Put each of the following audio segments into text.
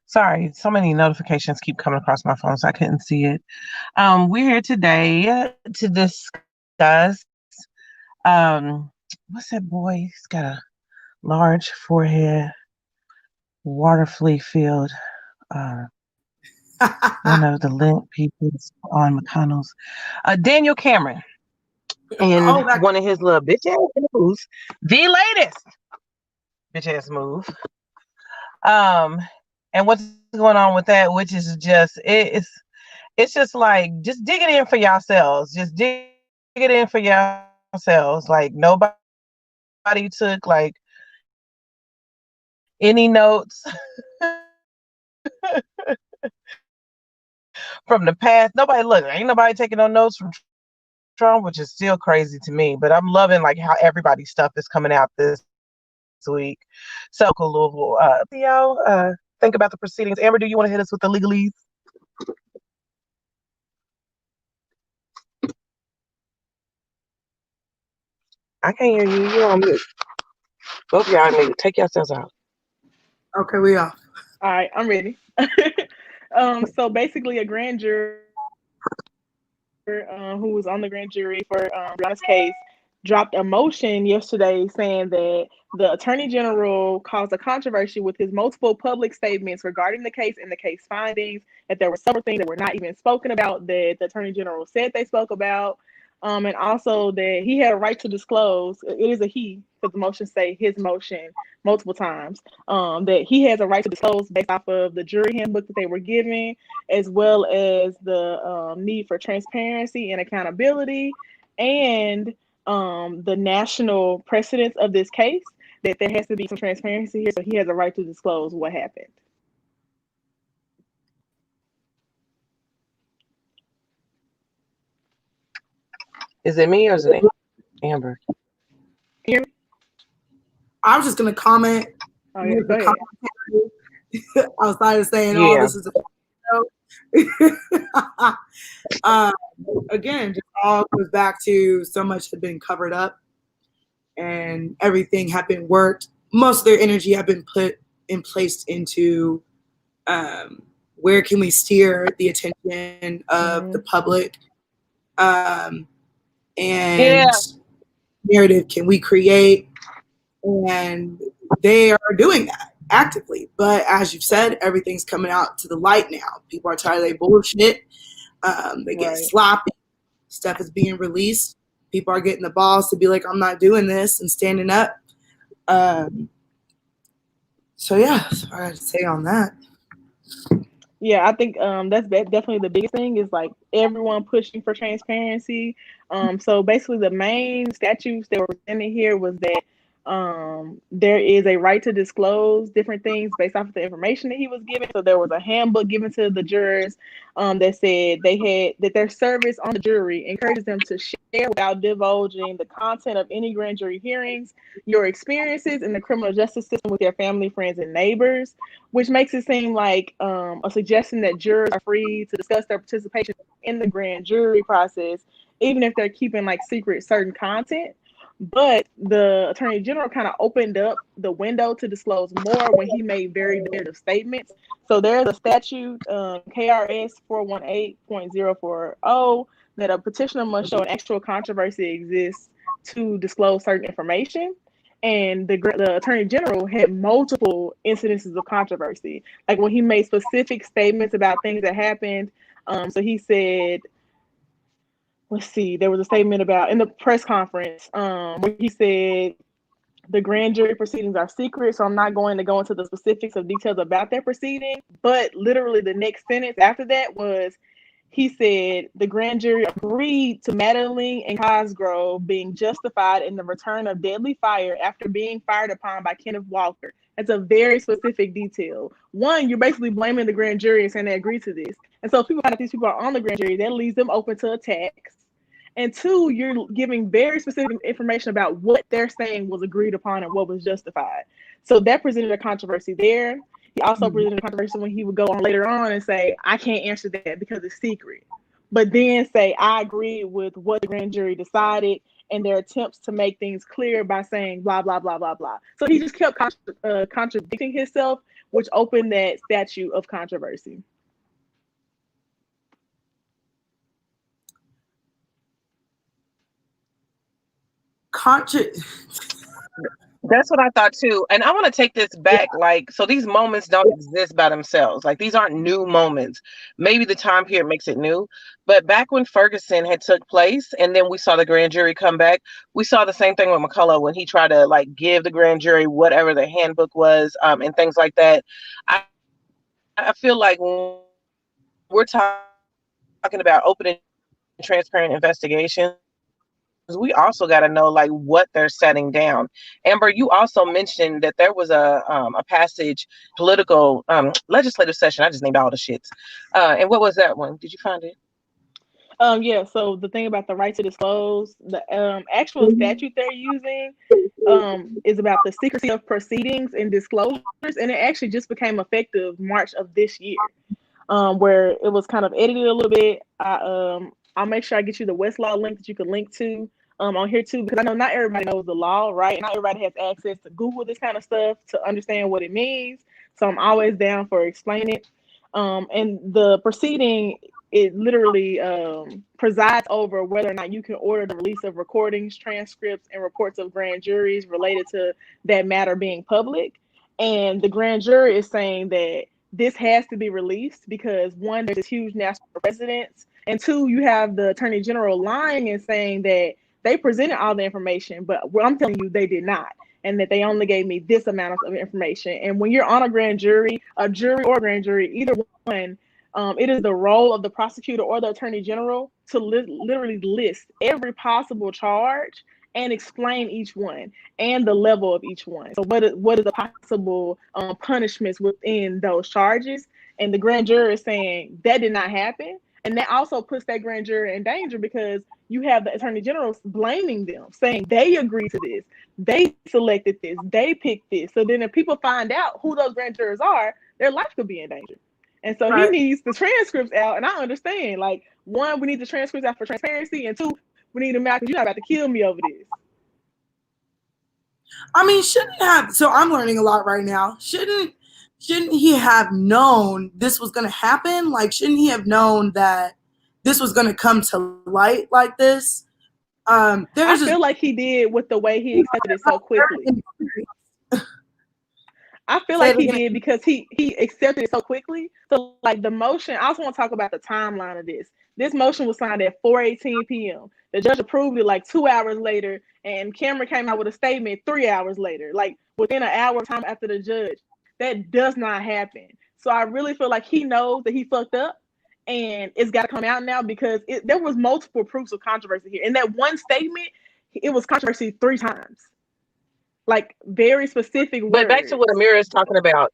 Sorry, so many notifications keep coming across my phone, so I couldn't see it. We're here today to discuss what's that boy? He's got a large forehead, water flea field. Uh, one of the lint people on McConnell's. Daniel Cameron and Oh, that one of his little bitch ass moves, the latest bitch ass move. Um, and what's going on with that, which is just it's just like just dig it in for yourselves. Just dig it in for yourselves. Like nobody took like any notes from the past. Nobody look, ain't nobody taking no notes from Trump, which is still crazy to me. But I'm loving like how everybody's stuff is coming out this week. So Louisville, think about the proceedings. Amber, do you want to hit us with the legalese? I can't hear you. You're on mute. Both of y'all need to take yourselves out. okay, we are. All right, I'm ready. So basically, a grand juror who was on the grand jury for Brianna's case dropped a motion yesterday saying that the attorney general caused a controversy with his multiple public statements regarding the case and the case findings, that there were several things that were not even spoken about that the attorney general said they spoke about, and also that he had a right to disclose. It is a he, because the motion say his motion multiple times, that he has a right to disclose based off of the jury handbook that they were given, as well as the need for transparency and accountability, and the national precedence of this case, that there has to be some transparency here. So he has a right to disclose what happened. Is it me or is it Amber? Here, I was just gonna comment. oh yeah, go ahead. Outside of saying, Yeah. "Oh, this is a again, just all goes back to so much had been covered up, and everything had been worked. Most of their energy had been put and placed into where can we steer the attention of the public, and Yeah. narrative can we create, and they are doing that actively. But as you've said, everything's coming out to the light now. People are tired of their bullshit. They get Right. sloppy. Stuff is being released. People are getting the balls to be like, I'm not doing this, and standing up. So yeah, that's what I had to say on that. Yeah, I think that's definitely the biggest thing, is like everyone pushing for transparency. So basically, the main statutes that were presented here was that there is a right to disclose different things based off of the information that he was given. So there was a handbook given to the jurors that said that their service on the jury encourages them to share without divulging the content of any grand jury hearings, your experiences in the criminal justice system with your family, friends, and neighbors, which makes it seem like a suggestion that jurors are free to discuss their participation in the grand jury process, even if they're keeping like secret certain content. But the attorney general kind of opened up the window to disclose more when he made very definitive statements. So there's a statute, KRS 418.040, that a petitioner must show an actual controversy exists to disclose certain information. And the attorney general had multiple incidences of controversy, like when he made specific statements about things that happened. So he said, let's see, there was a statement about in the press conference where he said the grand jury proceedings are secret, so I'm not going to go into the specifics of details about their proceeding. But literally the next sentence after that was, he said the grand jury agreed to Madeline and Cosgrove being justified in the return of deadly fire after being fired upon by Kenneth Walker. That's a very specific detail. One, you're basically blaming the grand jury and saying they agreed to this. And so if people find out these people are on the grand jury, that leaves them open to attacks. And two, you're giving very specific information about what they're saying was agreed upon and what was justified. So that presented a controversy there. He also presented a controversy when he would go on later on and say, I can't answer that because it's secret. But then say, I agree with what the grand jury decided, and their attempts to make things clear by saying blah, blah, blah, blah, blah. So he just kept contradicting himself, which opened that statute of controversy. That's what I thought too. And I want to take this back. Like, so these moments don't exist by themselves. Like, these aren't new moments. Maybe the time period makes it new. But back when Ferguson had took place, and then we saw the grand jury come back, we saw the same thing with McCullough when he tried to like give the grand jury whatever the handbook was, and things like that. I, I feel like when we're talking about open and transparent investigations, we also got to know like what they're setting down. Amber, you also mentioned that there was a passage, political legislative session. I just named all the shits. And what was that one? Did you find it? Yeah, so the thing about the right to disclose, the actual statute they're using is about the secrecy of proceedings and disclosures, and it actually just became effective March of this year, where it was kind of edited a little bit. I'll make sure I get you the Westlaw link that you can link to on here too, because I know not everybody knows the law, right? Not everybody has access to Google this kind of stuff to understand what it means. So I'm always down for explaining it. And the proceeding, it literally presides over whether or not you can order the release of recordings, transcripts, and reports of grand juries related to that matter being public. And the grand jury is saying that this has to be released because, one, there's this huge national precedence, and two, you have the attorney general lying and saying that they presented all the information, but I'm telling you they did not, and that they only gave me this amount of information. And when you're on a grand jury, a jury or grand jury, either one, it is the role of the prosecutor or the attorney general to literally list every possible charge and explain each one and the level of each one. So what is the possible punishments within those charges? And the grand jury is saying that did not happen. And that also puts that grand jury in danger because you have the attorney general blaming them, saying they agreed to this, they selected this, they picked this. So then if people find out who those grand jurors are, their life could be in danger. And so he needs the transcripts out. And I understand, like, one, we need the transcripts out for transparency, and two, we need them out because you're not about to kill me over this. I mean, shouldn't have. So I'm learning a lot right now. Shouldn't he have known this was going to happen? Like, shouldn't he have known that this was going to come to light like this? I feel like he did with the way he accepted it so quickly. I feel like he did because he accepted it so quickly. So, like, the motion, I also want to talk about the timeline of this. This motion was signed at 4:18 p.m. The judge approved it like 2 hours later, and Cameron came out with a statement 3 hours later, like within an hour time after the judge. That does not happen. So I really feel like he knows that he fucked up, and it's got to come out now because there was multiple proofs of controversy here. In that one statement, it was controversy 3 times. Like, very specific words. But back to what Amira is talking about.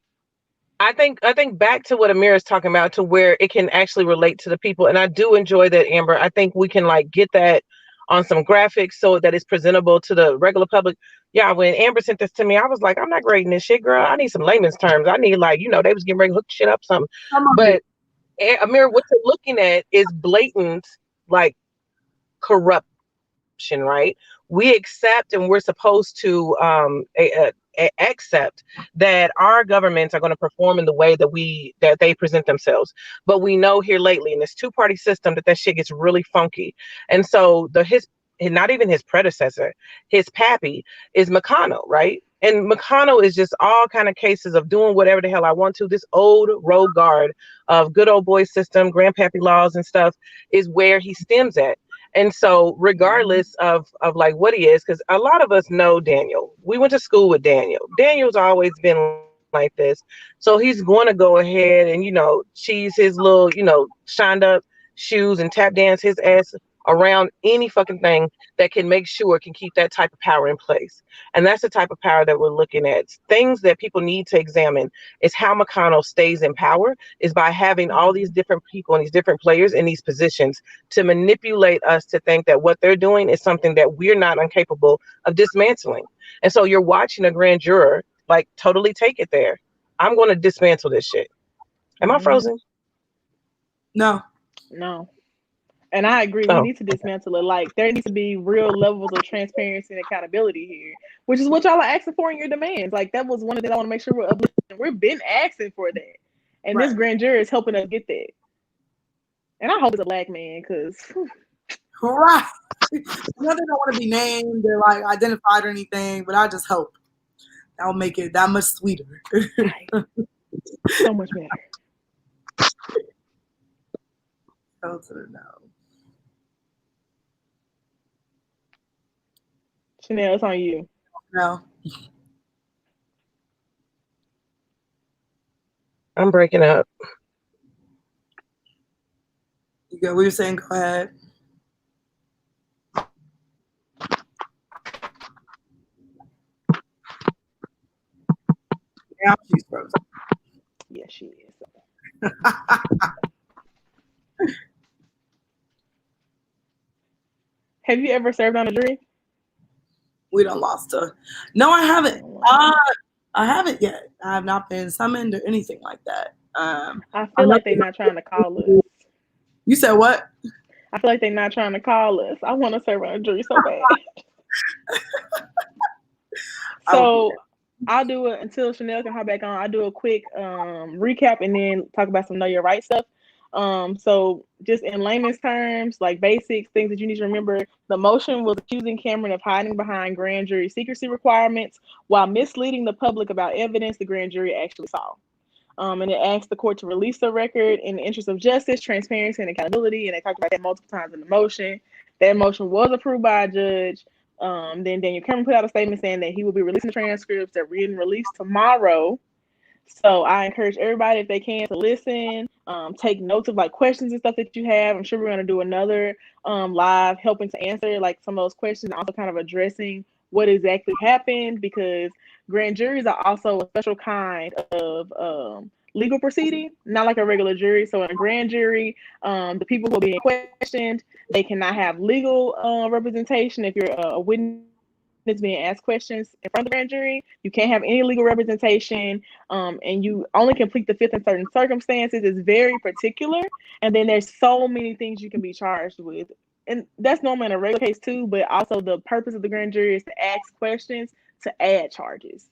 I think back to what Amira is talking about, to where it can actually relate to the people. And I do enjoy that, Amber. I think we can like get that on some graphics so that it's presentable to the regular public. Yeah, when Amber sent this to me, I was like, I'm not grading this shit, girl. I need some layman's terms. I need, like, they was getting ready to hook shit up something. But Amira, what you're looking at is blatant, like, corruption, right? We accept, and we're supposed to accept that our governments are going to perform in the way that they present themselves. But we know here lately in this two-party system that shit gets really funky. And so not even his predecessor, his pappy is McConnell, right? And McConnell is just all kind of cases of doing whatever the hell I want to. This old road guard of good old boy system, grandpappy laws and stuff is where he stems at. And so regardless of like what he is, because a lot of us know Daniel. We went to school with Daniel. Daniel's always been like this. So he's going to go ahead and, cheese his little, shined up shoes and tap dance his ass around any fucking thing that can make sure it can keep that type of power in place. And that's the type of power that we're looking at. Things that people need to examine is how McConnell stays in power, is by having all these different people and these different players in these positions to manipulate us to think that what they're doing is something that we're not incapable of dismantling. And so you're watching a grand juror like totally take it there. I'm going to dismantle this shit. Am I frozen? No. And I agree, we need to dismantle it. Like, there needs to be real levels of transparency and accountability here, which is what y'all are asking for in your demands. Like, that was one of the things I want to make sure we're uplifting. We've been asking for that. And this grand jury is helping us get that. And I hope it's a black man, because... Right. I know they don't want to be named or like identified or anything, but I just hope that'll make it that much sweeter. So much better. Hell to the no. Chanel, it's on you. No. I'm breaking up. You go. We were saying, go ahead. Now she's frozen. Yes, she is. Have you ever served on a jury? We done lost her. No, I haven't. I haven't yet. I have not been summoned or anything like that. I feel like they're not trying to call us. You said what? I feel like they're not trying to call us. I want to serve on a jury so bad. So I'll do it until Chanel can hop back on. I'll do a quick recap and then talk about some know your rights stuff. So just in layman's terms, like basics, things that you need to remember, the motion was accusing Cameron of hiding behind grand jury secrecy requirements while misleading the public about evidence the grand jury actually saw. And it asked the court to release the record in the interest of justice, transparency, and accountability. And they talked about that multiple times in the motion. That motion was approved by a judge. Then Daniel Cameron put out a statement saying that he will be releasing the transcripts that were being released tomorrow. So I encourage everybody, if they can, to listen, take notes of like questions and stuff that you have. I'm sure we're going to do another live helping to answer like some of those questions, also kind of addressing what exactly happened, because grand juries are also a special kind of legal proceeding, not like a regular jury. So in a grand jury, the people who are being questioned, they cannot have legal representation. If you're a witness being asked questions in front of the grand jury, you can't have any legal representation, and you only can plead the fifth in certain circumstances. It's very particular, and then there's so many things you can be charged with, and that's normal in a regular case too. But also the purpose of the grand jury is to ask questions to add charges,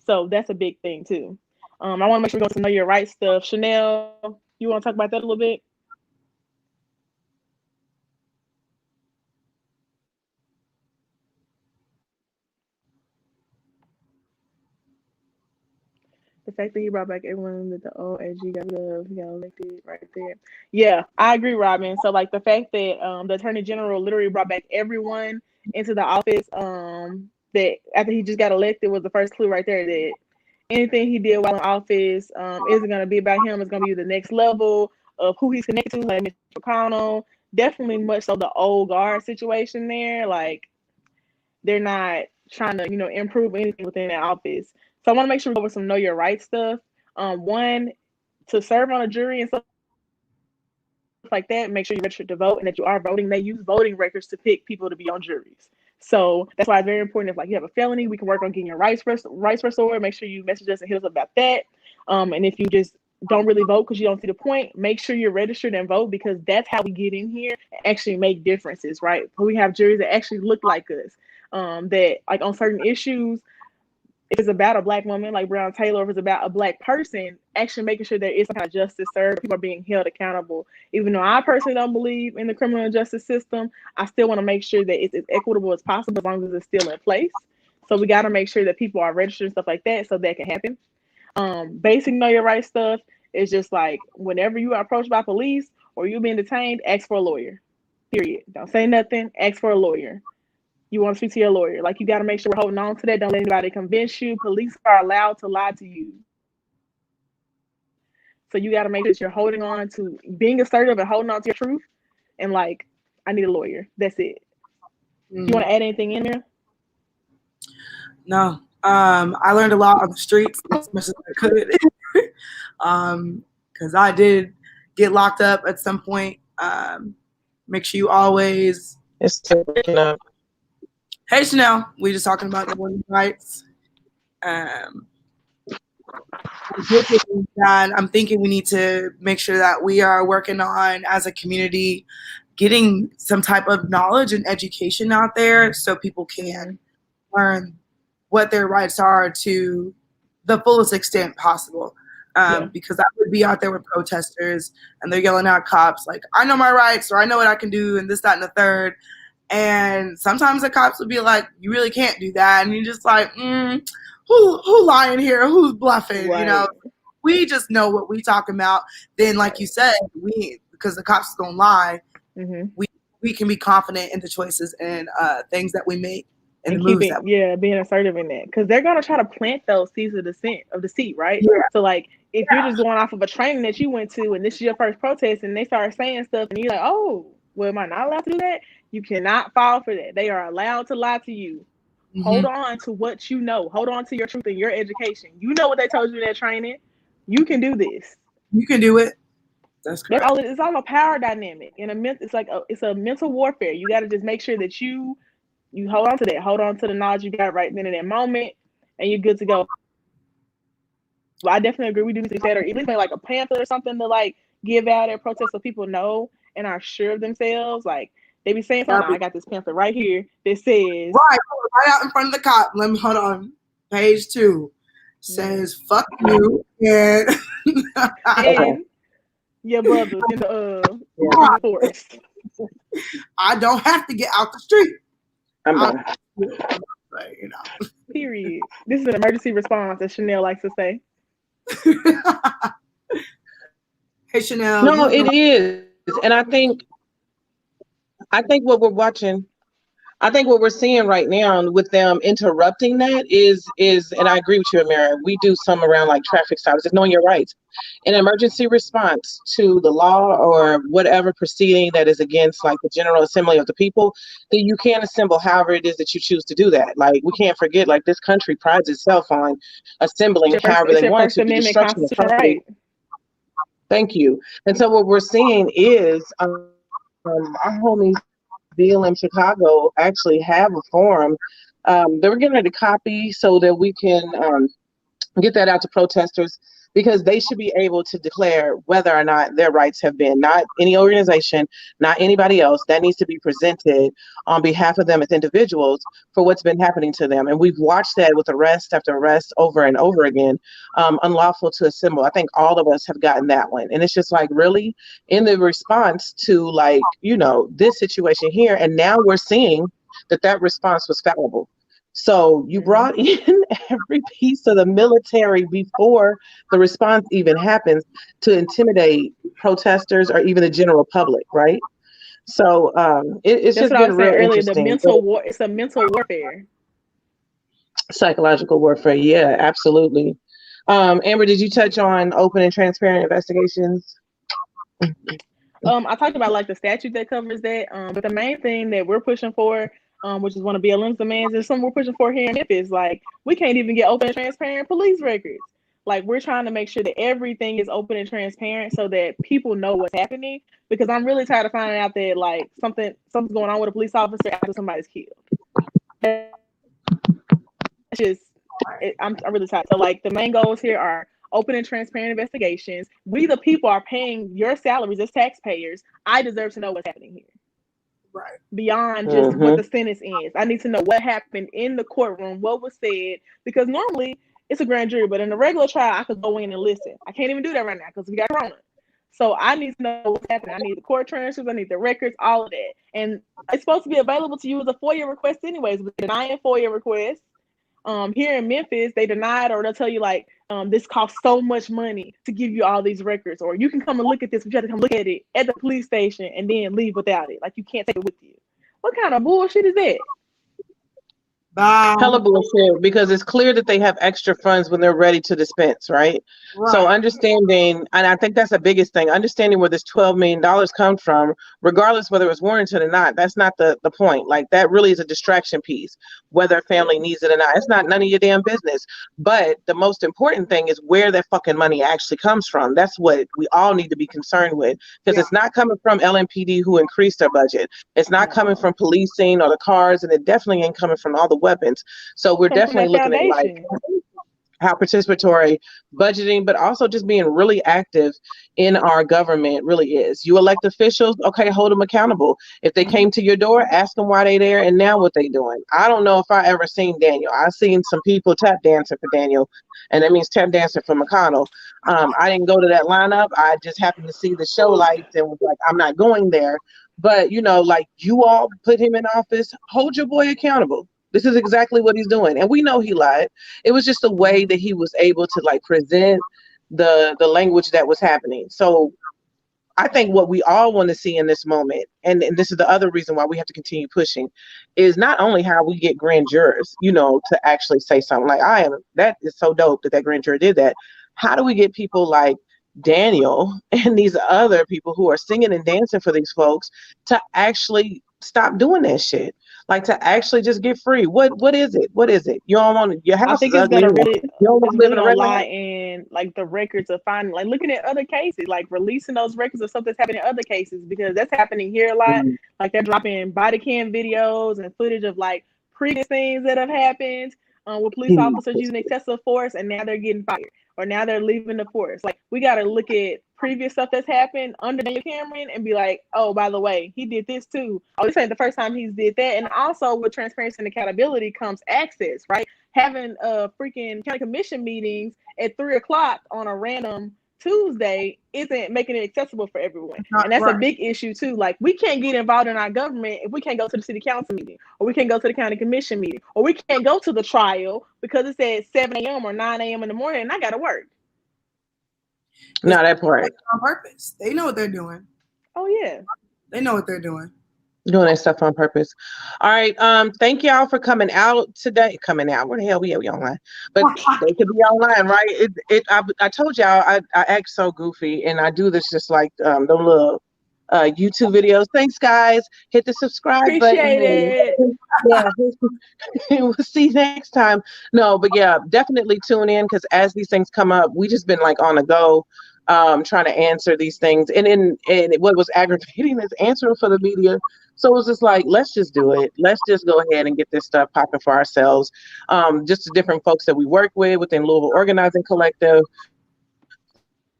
so that's a big thing too. I want to make sure we go to know your rights stuff. Chanel, you want to talk about that a little bit? The fact that he brought back everyone that the old AG got elected right there. Yeah, I agree, Robin. So like the fact that the Attorney General literally brought back everyone into the office that after he just got elected was the first clue right there that anything he did while in office isn't going to be about him. It's going to be the next level of who he's connected to, like Mitch McConnell. Definitely much so the old guard situation there. Like they're not trying to, improve anything within that office. So I want to make sure we go over some know your rights stuff. One, to serve on a jury and stuff like that, make sure you're registered to vote and that you are voting. They use voting records to pick people to be on juries. So that's why it's very important. If like you have a felony, we can work on getting your rights restored. Make sure you message us and hit us up about that. And if you just don't really vote because you don't see the point, make sure you're registered and vote, because that's how we get in here and actually make differences, right? We have juries that actually look like us, that like on certain issues, if it's about a Black woman like Brown Taylor, if it's about a Black person, actually making sure there is some kind of justice served, people are being held accountable. Even though I personally don't believe in the criminal justice system, I still want to make sure that it's as equitable as possible as long as it's still in place. So we got to make sure that people are registered and stuff like that so that can happen. Basic know your rights stuff is just like whenever you are approached by police or you're being detained, ask for a lawyer. Period. Don't say nothing. Ask for a lawyer. You want to speak to your lawyer. Like, you got to make sure we're holding on to that. Don't let anybody convince you. Police are allowed to lie to you. So you got to make sure that you're holding on to being assertive and holding on to your truth. And like, I need a lawyer. That's it. You want to add anything in there? No. I learned a lot on the streets as much as I could. Because I did get locked up at some point. Make sure you always... It's still breaking up. Hey, Chanel. We just talking about the women's rights. I'm thinking we need to make sure that we are working on as a community getting some type of knowledge and education out there so people can learn what their rights are to the fullest extent possible. Because I would be out there with protesters and they're yelling at cops like, I know my rights, or I know what I can do, and this, that, and the third. And sometimes the cops would be like, you really can't do that. And you're just like, who lying here? Who's bluffing? Right. You know, we just know what we talking about. Then, like you said, because the cops is gonna lie, we can be confident in the choices and things that we make and the moves that being assertive in that, because they're gonna try to plant those seeds of deceit, right? Yeah. So like, if you're just going off of a training that you went to and this is your first protest and they start saying stuff and you're like, oh, well, am I not allowed to do that? You cannot fall for that. They are allowed to lie to you. Hold on to what you know. Hold on to your truth and your education. You know what they told you in that training. You can do this. You can do it. That's correct. It's all a power dynamic. It's a mental warfare. You got to just make sure that you hold on to that. Hold on to the knowledge you got right then in that moment, and you're good to go. Well, I definitely agree. We do need to set, or at least make like a pamphlet or something to like give out at protests so people know and are sure of themselves. Like they be saying something. I got this pamphlet right here that says right out in front of the cop. Let me hold on. Page 2 says "fuck you" and your brothers in the forest. I don't have to get out the street. Period. This is an emergency response, as Chanel likes to say. Hey, Chanel. No, it is. And I think what we're watching, I think what we're seeing right now with them interrupting that is, and I agree with you, Amira, we do some around like traffic stops, just knowing your rights. An emergency response to the law or whatever proceeding that is against like the General Assembly of the people, then you can assemble however it is that you choose to do that. Like we can't forget, like this country prides itself on assembling however they want to, the destruction of property. Right. Thank you. And so what we're seeing is our homies BLM Chicago actually have a forum. They were getting ready to copy so that we can get that out to protesters, because they should be able to declare whether or not their rights have been, not any organization, not anybody else, that needs to be presented on behalf of them as individuals for what's been happening to them. And we've watched that with arrest after arrest over and over again. Unlawful to assemble. I think all of us have gotten that one. And it's just like, really, in the response to like, you know, this situation here, and now we're seeing that response was fallible. So you brought in every piece of the military before the response even happens to intimidate protesters or even the general public, right? So it's just been real interesting. It's a mental warfare. Psychological warfare, yeah, absolutely. Amber, did you touch on open and transparent investigations? I talked about like the statute that covers that, but the main thing that we're pushing for, which is one of BLM's demands, is something we're pushing for here in Memphis. Like, we can't even get open and transparent police records. Like, we're trying to make sure that everything is open and transparent so that people know what's happening. Because I'm really tired of finding out that like something's going on with a police officer after somebody's killed. I'm really tired. So like the main goals here are open and transparent investigations. We the people are paying your salaries as taxpayers. I deserve to know what's happening here. Right. Beyond just what the sentence is. I need to know what happened in the courtroom, what was said, because normally it's a grand jury, but in a regular trial, I could go in and listen. I can't even do that right now because we got Corona. So I need to know what's happening. I need the court transcripts, I need the records, all of that. And it's supposed to be available to you as a FOIA request anyways, but denying FOIA requests. Here in Memphis, they deny it, or they'll tell you like, this costs so much money to give you all these records, or you can come and look at this, but you have to come look at it at the police station and then leave without it. Like, you can't take it with you. What kind of bullshit is that? Hella bullshit, because it's clear that they have extra funds when they're ready to dispense, right? So understanding, and I think that's the biggest thing, understanding where this $12 million comes from, regardless whether it's warranted or not, that's not the point. Like, that really is a distraction piece, whether a family needs it or not. It's not none of your damn business. But the most important thing is where that fucking money actually comes from. That's what we all need to be concerned with, because it's not coming from LMPD, who increased their budget. It's not coming from policing or the cars, and it definitely ain't coming from all the weapons. So we're definitely looking at like, how participatory budgeting, but also just being really active in our government really is. You elect officials, okay, hold them accountable. If they came to your door, ask them why they there and now what they doing. I don't know if I ever seen Daniel. I seen some people tap dancing for Daniel, and that means tap dancing for McConnell. I didn't go to that lineup. I just happened to see the show lights and was like, I'm not going there. But like you all put him in office, hold your boy accountable. This is exactly what he's doing. And we know he lied. It was just the way that he was able to like present the language that was happening. So I think what we all want to see in this moment, and this is the other reason why we have to continue pushing, is not only how we get grand jurors, to actually say something like, that is so dope that grand juror did that. How do we get people like Daniel and these other people who are singing and dancing for these folks to actually stop doing that shit? Like to actually just get free. What is it? What is it? You don't want your house I think is it's ugly. gonna really, You don't want to live in a regular lie house. in like the records of finding, like looking at other cases, like releasing those records of stuff that's happening in other cases, because that's happening here a lot. Mhm. Like they're dropping body cam videos and footage of like previous things that have happened with police officers using excessive force, and now they're getting fired or now they're leaving the force. Like we got to look at previous stuff that's happened under Daniel Cameron and be like, oh, by the way, he did this too. Oh, this ain't the first time he's did that. And also with transparency and accountability comes access, right? Having freaking county commission meetings at 3:00 on a random Tuesday isn't making it accessible for everyone. And that's right. a big issue too. Like we can't get involved in our government if we can't go to the city council meeting, or we can't go to the county commission meeting, or we can't go to the trial because it's at 7 a.m. or 9 a.m. in the morning and I gotta work. No, that part. On purpose. They know what they're doing. Oh yeah. They know what they're doing. Doing that stuff on purpose. All right. Thank y'all for coming out today. Coming out. Where the hell we at? We online. But they could be online, right? I told y'all I act so goofy and I do this just like the little YouTube videos. Thanks guys. Hit the subscribe Appreciate button. Yeah. We'll see you next time. No, but yeah, definitely tune in because as these things come up, we just been like on the go. Trying to answer these things, and what was aggravating is answering for the media. So it was just like, let's just do it. Let's just go ahead and get this stuff popping for ourselves. Just the different folks that we work with within Louisville Organizing Collective,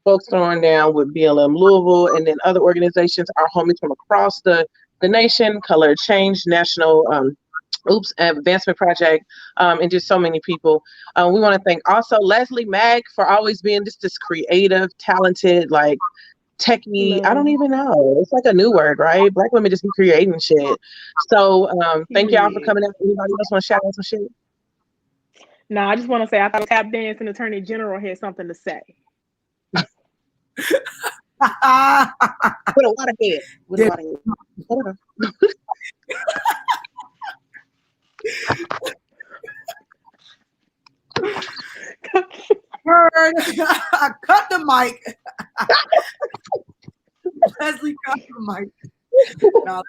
folks throwing down with BLM Louisville, and then other organizations, our homies from across the nation, Color Change National. Advancement Project, and just so many people. We want to thank also Leslie Mag for always being just this creative, talented, like techie. I don't even know. It's like a new word, right? Black women just be creating shit. So thank y'all for coming out. Anybody else want to shout out some shit? No, I just want to say I thought Tap Dancing Attorney General had something to say. With a lot of head. With a lot of head. Cut the mic. Leslie, cut the mic. No.